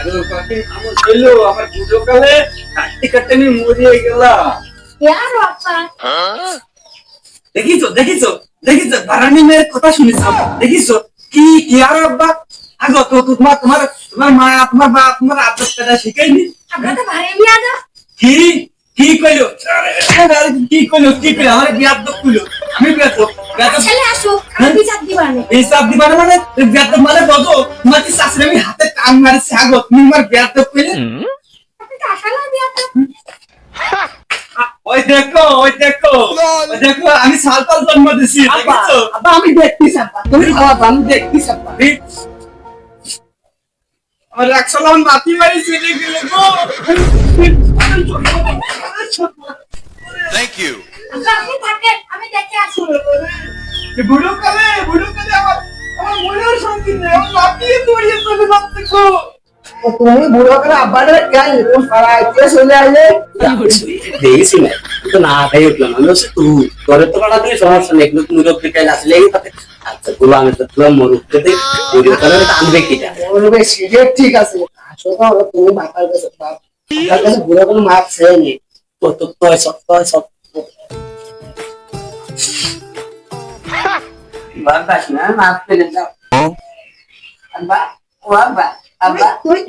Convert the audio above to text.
আগের পাখি আমার হইলো আমার বুড়ো কালে কাটতে কাটতে আমি মরিয়ে গেলাম। यार बापा দেখিছো দেখিছো দেখিছো বারানি মেয়ের কথা শুনেছ দেখিছো কি কি আর আব্বা আগো তো তোমার তোমার তোমার মা তোমার বাপ তোমার আদর পেটা শিখাইনি আমরা তো ভারে বিয়া দাও কি কি কইলো কি কইলো কি কইলো আমার বিয়ার দক কইলো আমি বিয়ার দক ছেলে আসো আমি বিচার দিবানে এই সব দিবানে মানে বিয়ার দক মানে বলো তোমার কি শাশুড়ি আমি হাতে কান মারছি আগো তুমি আমার বিয়ার দক কইলে আপনি তো আসলে বিয়া দাও ওই দেখো ওই দেখো ওই দেখো আমি সালপাল জন্ম দিছি আব্বা দেখছো আব্বা আমি দেখতেছি আব্বা তুমি খাওয়াবো আমি দেখতেছি আব্বা আমার 100 লাখ মাটি মারি চলে গেল গো Thank you. আব্বা আপনি থাকেন আমি দেখে আসি বুড়ো কালে আমার আমার মনের শান্তি নেই আমার লাফিয়ে দৌড়িয়ে চলে যাচ্ছে গো তুমি বুড়ো করে আব্বাটা কেন তুমি সারা আইতে চলে আইলে দেখেছি না তো না তাই উঠলাম আমি হচ্ছে তুই তোর তো কটা তুমি সমস্যা নেই কিন্তু তুমি রোগ দিকে আসলে এই কথা আচ্ছা গুলো আমি তো তোমার মরুতে বুড়ো করে আনবে কিটা বলবে সিরিয়াস ঠিক আছে আসো তো তুমি বাপার কাছে বাপ বাবার কাছে বুড়ো করে মাপ ছেড়ে নি তো তো তো সব বাবা না মাপ পেলে যাও আব্বা ও আব্বা আব্বা তুমি